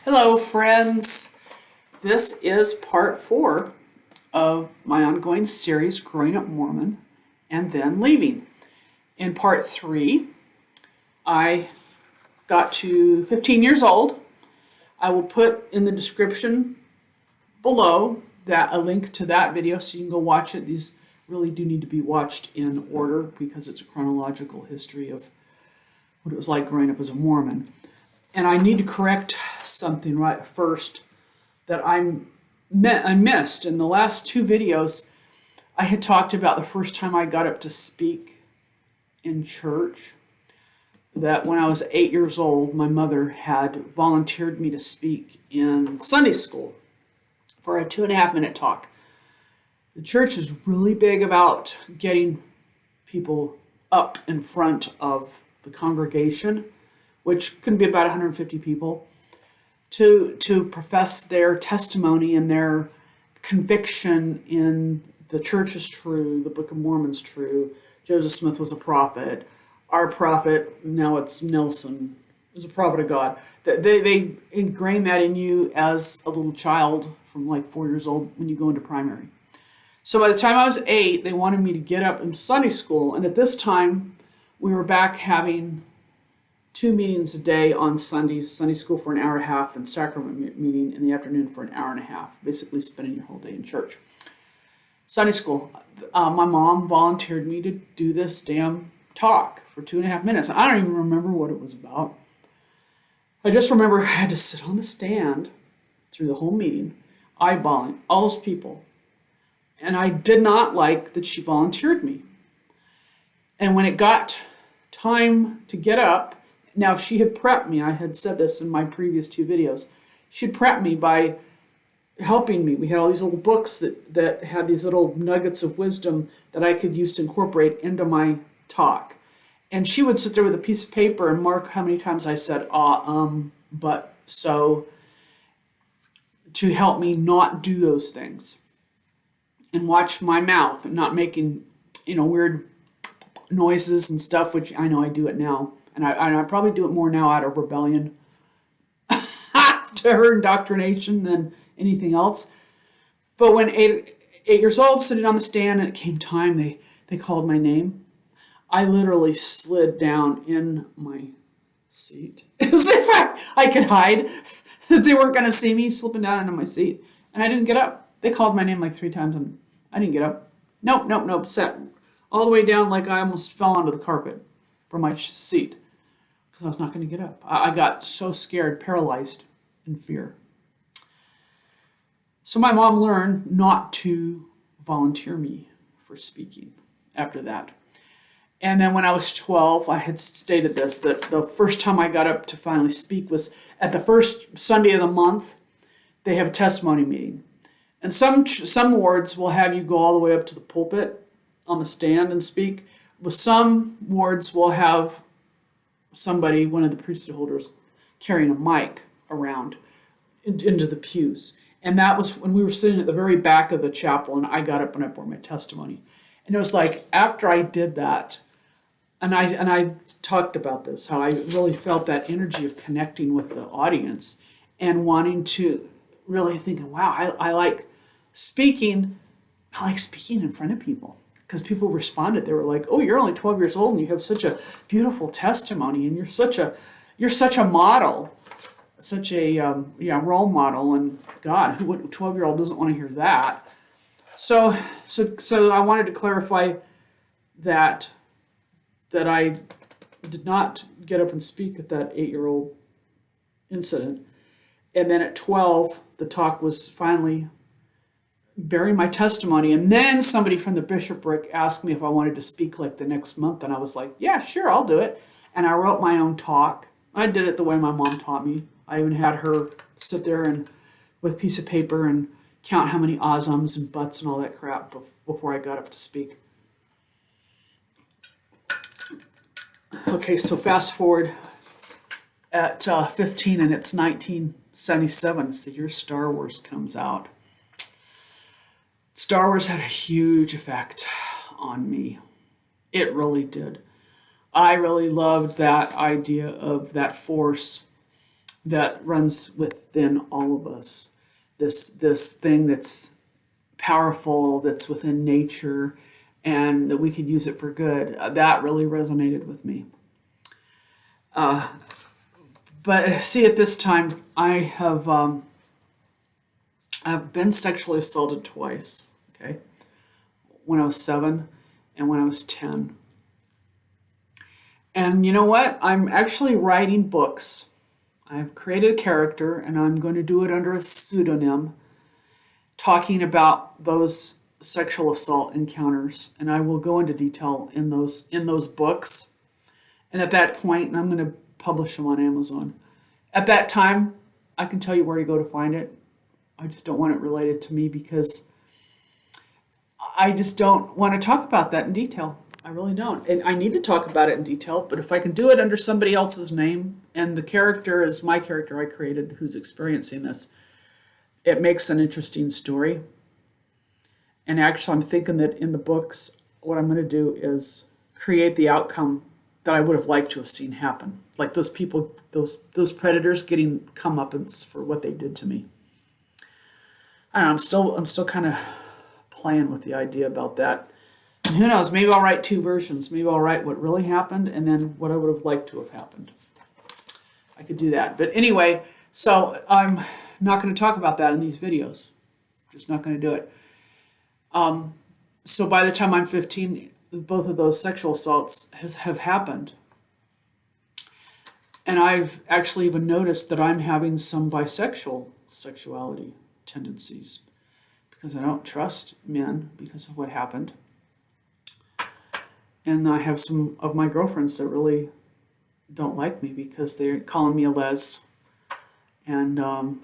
Hello, friends. This is part 4 of my ongoing series, Growing Up Mormon and Then Leaving. In part 3, I got to 15 years old. I will put in the description below a link to that video so you can go watch it. These really do need to be watched in order because it's a chronological history of what it was like growing up as a Mormon. And I need to correct something right first that I missed. In the last 2 videos, I had talked about the first time I got up to speak in church. That when I was 8 years old, my mother had volunteered me to speak in Sunday school for a 2.5-minute talk. The church is really big about getting people up in front of the congregation, which can be about 150 people, to profess their testimony and their conviction in the church is true, the Book of Mormon's true, Joseph Smith was a prophet, our prophet, now it's Nelson, is a prophet of God. They ingrain that in you as a little child from like 4 years old when you go into primary. So by the time I was 8, they wanted me to get up in Sunday school, and at this time, we were back having 2 meetings a day on Sundays, Sunday school for an hour and a half, and sacrament meeting in the afternoon for an hour and a half, basically spending your whole day in church. Sunday school, my mom volunteered me to do this damn talk for 2.5 minutes. I don't even remember what it was about. I just remember I had to sit on the stand through the whole meeting, eyeballing all those people. And I did not like that she volunteered me. And when it got time to get up, now, she had prepped me. I had said this in my previous 2 videos. She'd prepped me by helping me. We had all these little books that had these little nuggets of wisdom that I could use to incorporate into my talk. And she would sit there with a piece of paper and mark how many times I said, but, so, to help me not do those things. And watch my mouth and not making, weird noises and stuff, which I know I do it now. And I probably do it more now out of rebellion to her indoctrination than anything else. But when 8 years old, sitting on the stand, and it came time, they called my name. I literally slid down in my seat as if I could hide, that they weren't going to see me slipping down into my seat. And I didn't get up. They called my name like 3 times, and I didn't get up. Nope. Sat all the way down like I almost fell onto the carpet from my seat. I was not going to get up. I got so scared, paralyzed in fear. So my mom learned not to volunteer me for speaking after that. And then when I was 12, I had stated this, that the first time I got up to finally speak was at the first Sunday of the month. They have a testimony meeting. And some wards will have you go all the way up to the pulpit on the stand and speak. With some wards will have somebody, one of the priesthood holders, carrying a mic around into the pews. And that was when we were sitting at the very back of the chapel, and I got up and I bore my testimony. And it was like, after I did that, and I talked about this, how I really felt that energy of connecting with the audience and wanting to really thinking, wow, I like speaking. I like speaking in front of people. Because people responded, they were like, "Oh, you're only 12 years old, and you have such a beautiful testimony, and you're such a model, such a role model." And God, who 12-year-old doesn't want to hear that? So I wanted to clarify that I did not get up and speak at that 8-year-old incident, and then at 12, the talk was finally burying my testimony, and then somebody from the bishopric asked me if I wanted to speak like the next month, and I was like, yeah, sure, I'll do it. And I wrote my own talk. I did it the way my mom taught me. I even had her sit there and with a piece of paper and count how many ahs, and buts and all that crap before I got up to speak. Okay, so fast forward at 15, and it's 1977. It's the year Star Wars comes out. Star Wars had a huge effect on me. It really did. I really loved that idea of that force that runs within all of us. This thing that's powerful, that's within nature, and that we could use it for good. That really resonated with me. But see, at this time, I've been sexually assaulted twice. Okay, when I was 7, and when I was 10. And you know what? I'm actually writing books. I've created a character, and I'm going to do it under a pseudonym, talking about those sexual assault encounters, and I will go into detail in those books. And at that point, I'm going to publish them on Amazon. At that time, I can tell you where to go to find it. I just don't want it related to me because I just don't want to talk about that in detail. I really don't. And I need to talk about it in detail, but if I can do it under somebody else's name and the character is my character I created who's experiencing this, it makes an interesting story. And actually, I'm thinking that in the books, what I'm going to do is create the outcome that I would have liked to have seen happen. Like those people, those predators getting comeuppance for what they did to me. I don't know, I'm still kind of playing with the idea about that. And who knows, maybe I'll write 2 versions. Maybe I'll write what really happened and then what I would have liked to have happened. I could do that. But anyway, so I'm not going to talk about that in these videos. Just not going to do it. So by the time I'm 15, both of those sexual assaults have happened. And I've actually even noticed that I'm having some bisexual sexuality tendencies because I don't trust men because of what happened. And I have some of my girlfriends that really don't like me because they're calling me a les. And of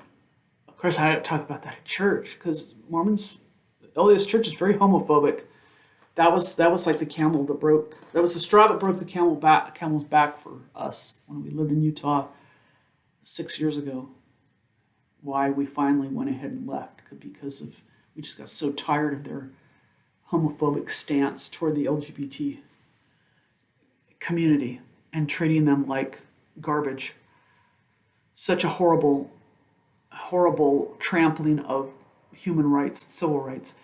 course, I don't talk about that at church because Mormons, LDS Church is very homophobic. That was like the camel that broke. That was the straw that broke the camel's back for us when we lived in Utah 6 years ago. Why we finally went ahead and left because we just got so tired of their homophobic stance toward the LGBT community and treating them like garbage. Such a horrible trampling of human rights, civil rights.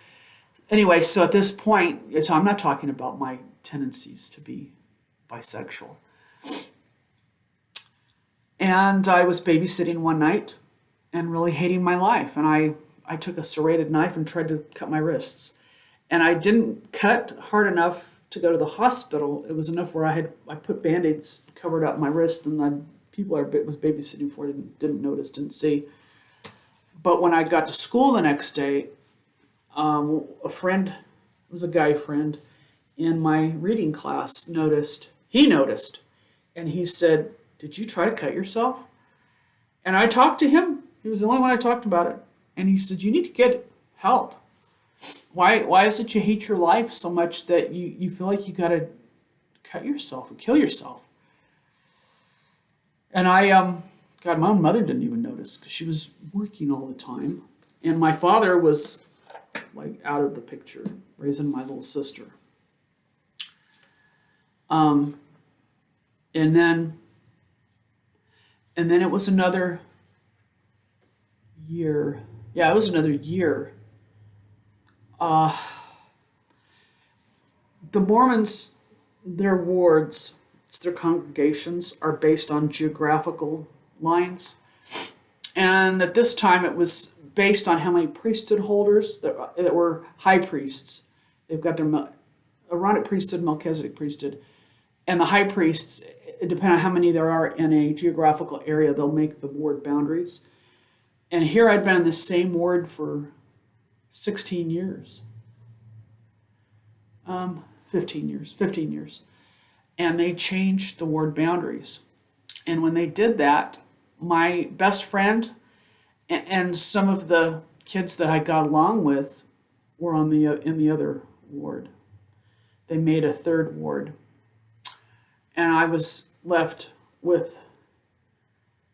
Anyway, so at this point, I'm not talking about my tendencies to be bisexual. And I was babysitting one night and really hating my life. And I took a serrated knife and tried to cut my wrists. And I didn't cut hard enough to go to the hospital. It was enough where I put Band-Aids covered up my wrist, and the people I was babysitting for didn't notice, didn't see. But when I got to school the next day, a friend, it was a guy friend, in my reading class noticed, and he said, "Did you try to cut yourself?" And I talked to him. He was the only one I talked about it. And he said, "You need to get help. Why is it you hate your life so much that you feel like you got to cut yourself and kill yourself?" And God, my own mother didn't even notice because she was working all the time. And my father was like out of the picture, raising my little sister. And then it was another year. Yeah, it was another year. The Mormons, their wards, their congregations are based on geographical lines. And at this time, it was based on how many priesthood holders that were high priests. They've got their Aaronic priesthood, Melchizedek priesthood. And the high priests, depending on how many there are in a geographical area, they'll make the ward boundaries. And here I'd been in the same ward for 16 years. 15 years. And they changed the ward boundaries. And when they did that, my best friend and some of the kids that I got along with were in the other ward. They made a third ward. And I was left with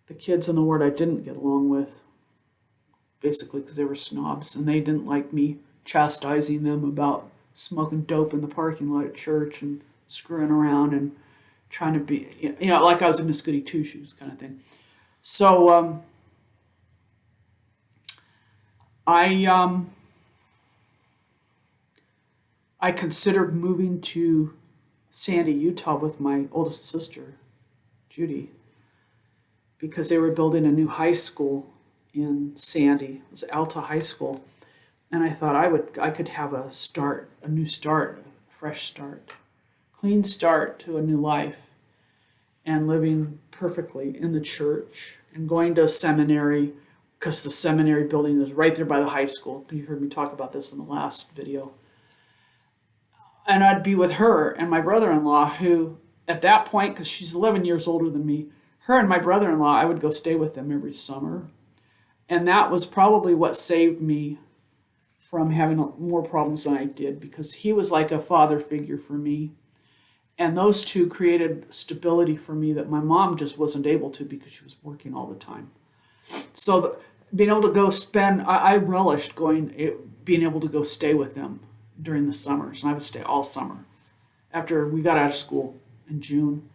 the kids in the ward I didn't get along with, basically because they were snobs and they didn't like me chastising them about smoking dope in the parking lot at church and screwing around and trying to be, like I was a Miss Goody Two-Shoes kind of thing. So I I considered moving to Sandy, Utah with my oldest sister, Judy, because they were building a new high school in Sandy. It was Alta High School. And I thought I could have a new start, a fresh start, clean start to a new life and living perfectly in the church and going to seminary because the seminary building is right there by the high school. You heard me talk about this in the last video. And I'd be with her and my brother-in-law, who at that point, because she's 11 years older than me, her and my brother-in-law, I would go stay with them every summer. And that was probably what saved me from having more problems than I did, because he was like a father figure for me. And those two created stability for me that my mom just wasn't able to because she was working all the time. So being able to go spend, I relished being able to go stay with them during the summers. And I would stay all summer. After we got out of school in June,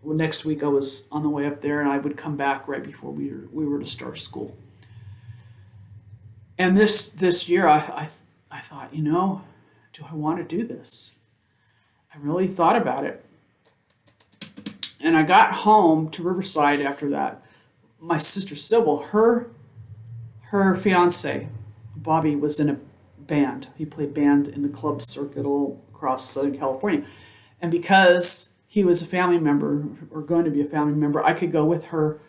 well, next week I was on the way up there and I would come back right before we were to start school. And this year I thought, do I want to do this? I really thought about it. And I got home to Riverside after that. My sister Sybil, her fiance, Bobby, was in a band. He played band in the club circuit all across Southern California. And because he was a family member, or going to be a family member, I could go with her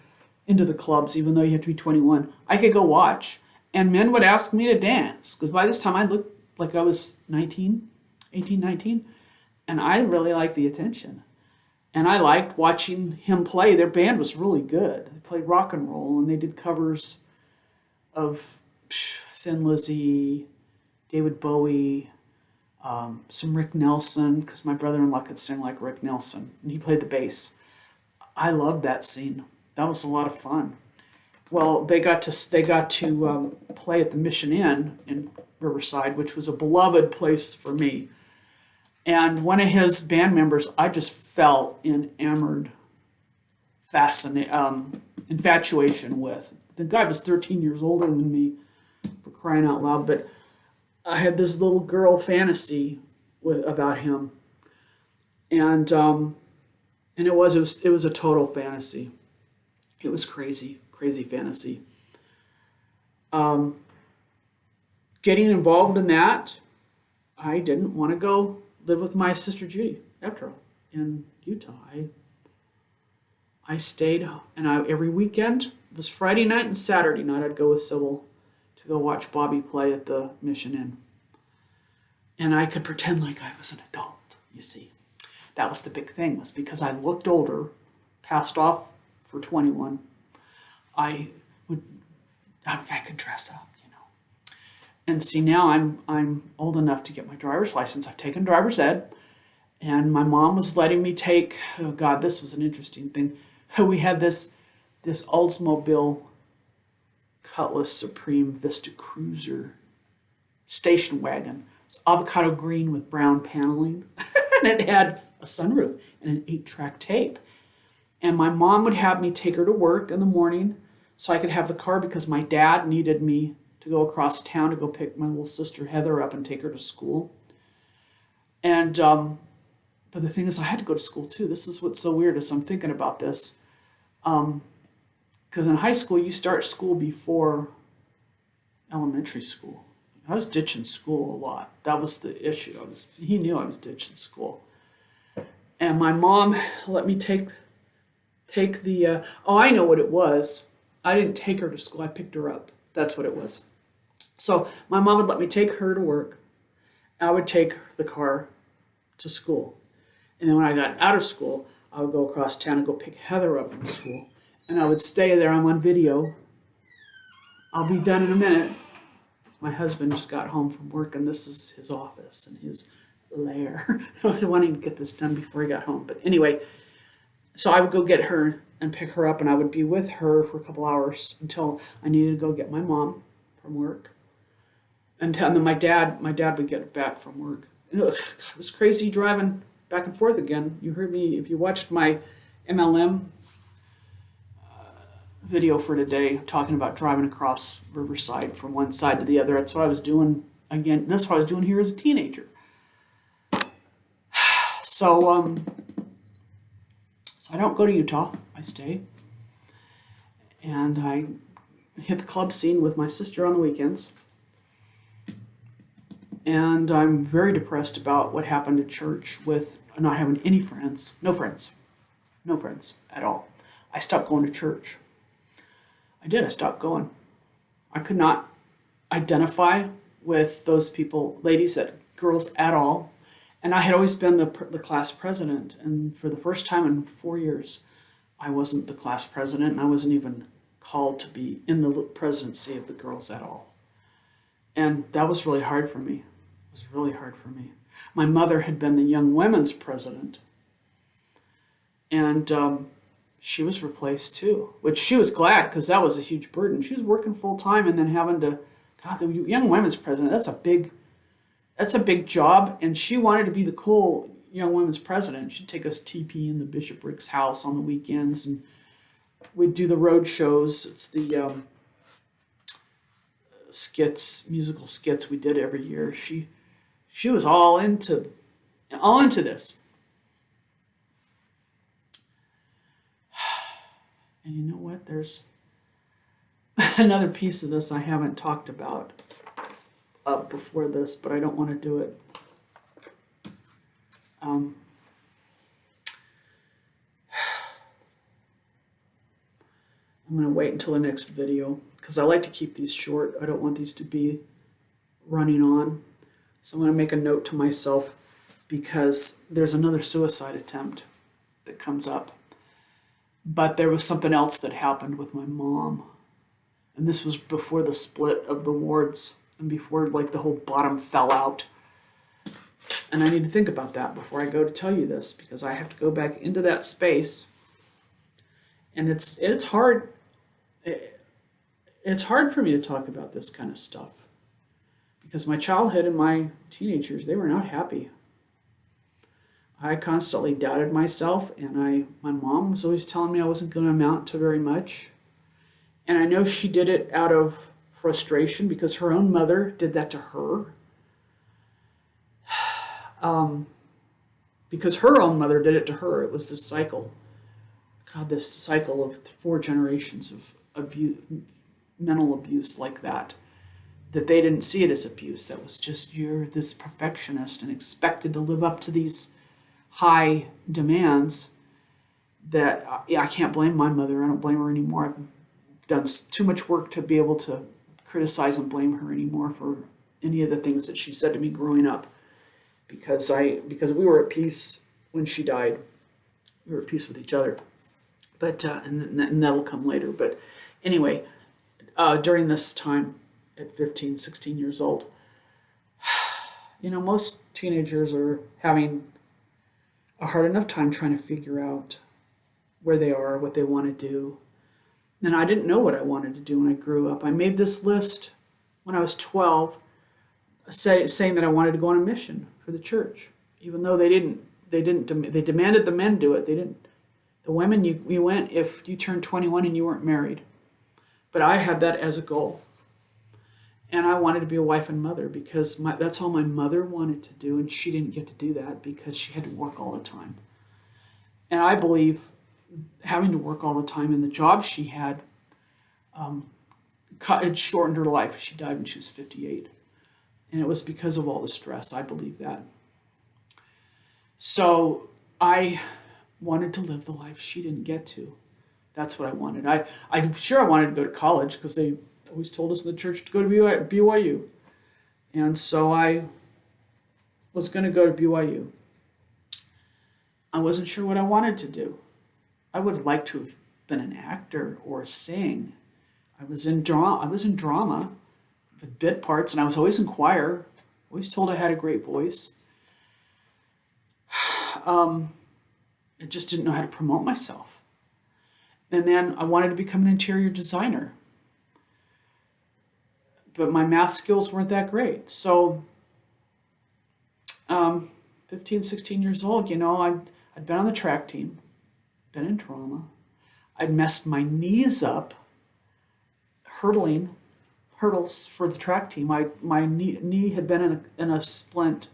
into the clubs, even though you have to be 21. I could go watch. And men would ask me to dance, because by this time I looked like I was 18, 19. And I really liked the attention. And I liked watching him play. Their band was really good. They played rock and roll, and they did covers of Thin Lizzy, David Bowie, some Rick Nelson, because my brother-in-law could sing like Rick Nelson, and he played the bass. I loved that scene. That was a lot of fun. Well, they got to play at the Mission Inn in Riverside, which was a beloved place for me. And one of his band members, I just fell enamored, infatuation with. The guy was 13 years older than me, for crying out loud. But I had this little girl fantasy about him, and it was a total fantasy. It was crazy fantasy. Getting involved in that, I didn't want to go live with my sister Judy after all in Utah. I stayed, and every weekend, it was Friday night and Saturday night, I'd go with Sybil to go watch Bobby play at the Mission Inn. And I could pretend like I was an adult, you see. That was the big thing, was because I looked older, passed off for 21, I could dress up, And see, now I'm old enough to get my driver's license. I've taken driver's ed, and my mom was letting me take. Oh God, this was an interesting thing. We had this Oldsmobile Cutlass Supreme Vista Cruiser station wagon. It's avocado green with brown paneling, and it had a sunroof and an 8-track tape. And my mom would have me take her to work in the morning so I could have the car, because my dad needed me to go across town to go pick my little sister Heather up and take her to school. And but the thing is, I had to go to school too. This is what's so weird as I'm thinking about this. Because in high school, you start school before elementary school. I was ditching school a lot. That was the issue. He knew I was ditching school. And my mom let me take the, I know what it was. I didn't take her to school. I picked her up. That's what it was. So my mom would let me take her to work. I would take the car to school. And then when I got out of school, I would go across town and go pick Heather up from school. And I would stay there. I'm on video. I'll be done in a minute. My husband just got home from work, and this is his office and his lair. I was wanting to get this done before he got home. But anyway, so I would go get her and pick her up, and I would be with her for a couple hours until I needed to go get my mom from work. And then my dad would get back from work. And it was crazy driving back and forth again. You heard me, if you watched my MLM video for today talking about driving across Riverside from one side to the other. That's what I was doing again. That's what I was doing here as a teenager. So, so I don't go to Utah. I stay. And I hit the club scene with my sister on the weekends. And I'm very depressed about what happened at church with not having any friends. No friends. No friends at all. I stopped going to church. I did. I stopped going. I could not identify with those people, girls at all. And I had always been the class president. And for the first time in 4 years, I wasn't the class president, and I wasn't even called to be in the presidency of the girls at all. And that was really hard for me. It was really hard for me. My mother had been the young women's president, and she was replaced too, which she was glad, because that was a huge burden. She was working full time and then having to, God, the young women's president, that's a big job. And she wanted to be the cool young women's president. She'd take us TP in the bishoprics house on the weekends, and we'd do the road shows. It's the musical skits we did every year. She was all into this. And you know what? There's another piece of this I haven't talked about before this, but I don't want to do it. I'm going to wait until the next video, because I like to keep these short. I don't want these to be running on. So I'm going to make a note to myself, because there's another suicide attempt that comes up. But there was something else that happened with my mom. And this was before the split of the wards and before the whole bottom fell out. And I need to think about that before I go to tell you this, because I have to go back into that space. And it's hard. It's hard for me to talk about this kind of stuff, because my childhood and my teenagers, they were not happy. I constantly doubted myself, and my mom was always telling me I wasn't going to amount to very much. And I know she did it out of frustration, because her own mother did that to her. Because her own mother did it to her. It was this cycle. God, this cycle of 4 generations of abuse, mental abuse like that they didn't see it as abuse. That was just, you're this perfectionist and expected to live up to these high demands that I can't blame my mother. I don't blame her anymore. I've done too much work to be able to criticize and blame her anymore for any of the things that she said to me growing up, because we were at peace when she died. We were at peace with each other. But and that'll come later. But anyway, during this time at 15, 16 years old, most teenagers are having a hard enough time trying to figure out where they are, what they want to do. And I didn't know what I wanted to do when I grew up. I made this list when I was 12, saying that I wanted to go on a mission for the church, even though they demanded the men do it. They didn't. The women, you went if you turned 21 and you weren't married. But I had that as a goal. And I wanted to be a wife and mother, because that's all my mother wanted to do, and she didn't get to do that because she had to work all the time. And I believe having to work all the time and the job she had, it shortened her life. She died when she was 58. And it was because of all the stress. I believe that. So I wanted to live the life she didn't get to. That's what I wanted. I'm sure I wanted to go to college, because they always told us in the church to go to BYU. And so I was going to go to BYU. I wasn't sure what I wanted to do. I would have liked to have been an actor or sing. I was in drama with bit parts, and I was always in choir. Always told I had a great voice. I just didn't know how to promote myself. And then I wanted to become an interior designer. But my math skills weren't that great. So 15, 16 years old, I'd been on the track team, been in drama. I'd messed my knees up hurdles for the track team. My knee had been in a splint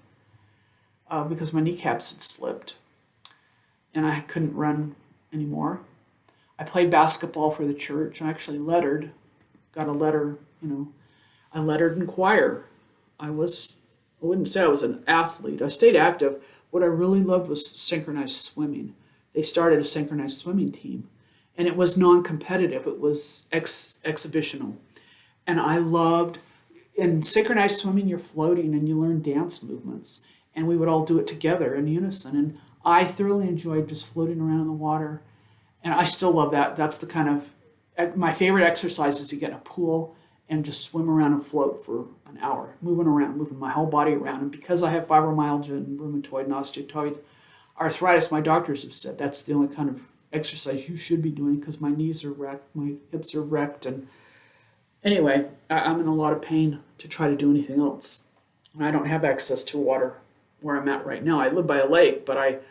because my kneecaps had slipped, and I couldn't run anymore. I played basketball for the church. I actually lettered, got a letter, I lettered in choir. I wouldn't say I was an athlete. I stayed active. What I really loved was synchronized swimming. They started a synchronized swimming team, and it was non-competitive. It was exhibitional. And I loved, in synchronized swimming, you're floating and you learn dance movements. And we would all do it together in unison. And I thoroughly enjoyed just floating around in the water. And I still love that. That's the kind of, my favorite exercise is to get in a pool and just swim around and float for an hour, moving my whole body around. And because I have fibromyalgia and rheumatoid and osteoid arthritis, my doctors have said that's the only kind of exercise you should be doing because my knees are wrecked, my hips are wrecked. And anyway, I'm in a lot of pain to try to do anything else. And I don't have access to water where I'm at right now. I live by a lake, but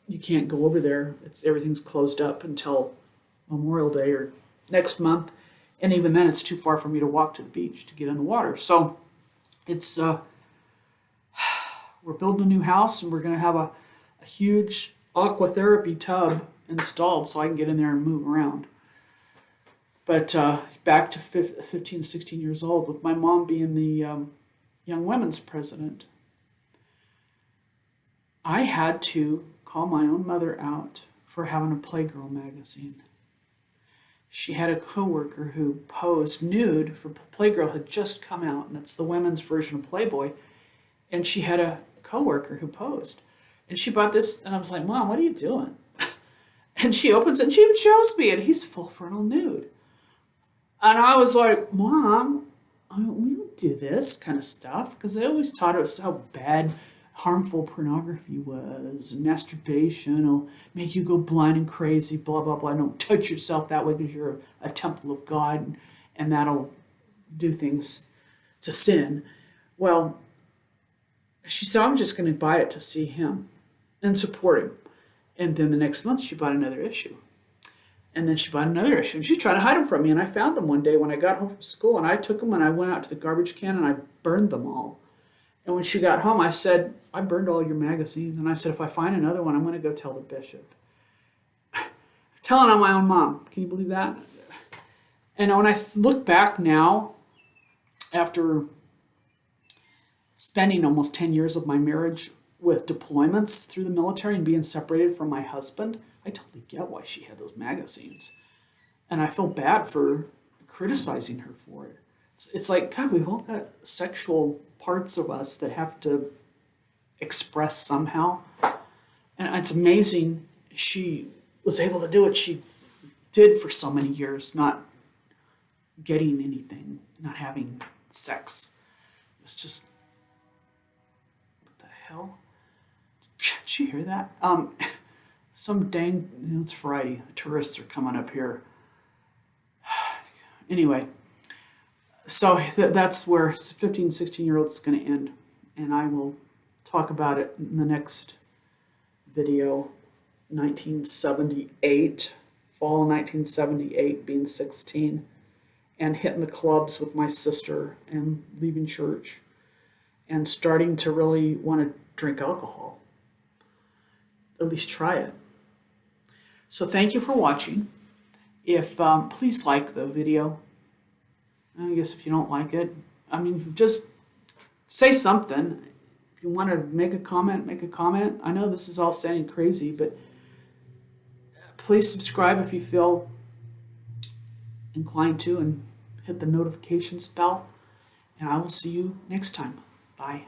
you can't go over there. Everything's closed up until Memorial Day or next month. And even then, it's too far for me to walk to the beach to get in the water. So it's we're building a new house, and we're going to have a huge aquatherapy tub installed so I can get in there and move around. But back to 15, 16 years old, with my mom being the Young Women's president, I had to call my own mother out for having a Playgirl magazine. She had a coworker who posed nude for Playgirl, had just come out, and it's the women's version of Playboy. And she had a coworker who posed. And she bought this, and I was like, Mom, what are you doing? And she opens it, and she even shows me, and he's full frontal nude. And I was like, Mom, we don't do this kind of stuff, because they always taught us how bad harmful pornography was. Masturbation will make you go blind and crazy, blah, blah, blah. Don't touch yourself that way because you're a temple of God, and that'll do things. It's a sin. Well, she said, I'm just going to buy it to see him and support him. And then the next month, she bought another issue. And then she bought another issue. And she was trying to hide them from me. And I found them one day when I got home from school. And I took them and I went out to the garbage can and I burned them all. And when she got home, I said, I burned all your magazines. And I said, if I find another one, I'm going to go tell the bishop. Telling on my own mom. Can you believe that? And when I look back now, after spending almost 10 years of my marriage with deployments through the military and being separated from my husband, I totally get why she had those magazines. And I feel bad for criticizing her for it. It's like, God, we've all got sexual parts of us that have to express somehow. And it's amazing she was able to do what she did for so many years, not getting anything, not having sex. It's just, what the hell? Did you hear that? Some dang, it's Friday. Tourists are coming up here. Anyway, so that's where 15, 16-year-old is going to end. And I will talk about it in the next video. 1978, fall 1978, being 16, and hitting the clubs with my sister and leaving church and starting to really want to drink alcohol. At least try it. So thank you for watching. If please like the video. I guess if you don't like it, I mean, just say something. If you want to make a comment, make a comment. I know this is all sounding crazy, but please subscribe if you feel inclined to, and hit the notifications bell. And I will see you next time. Bye.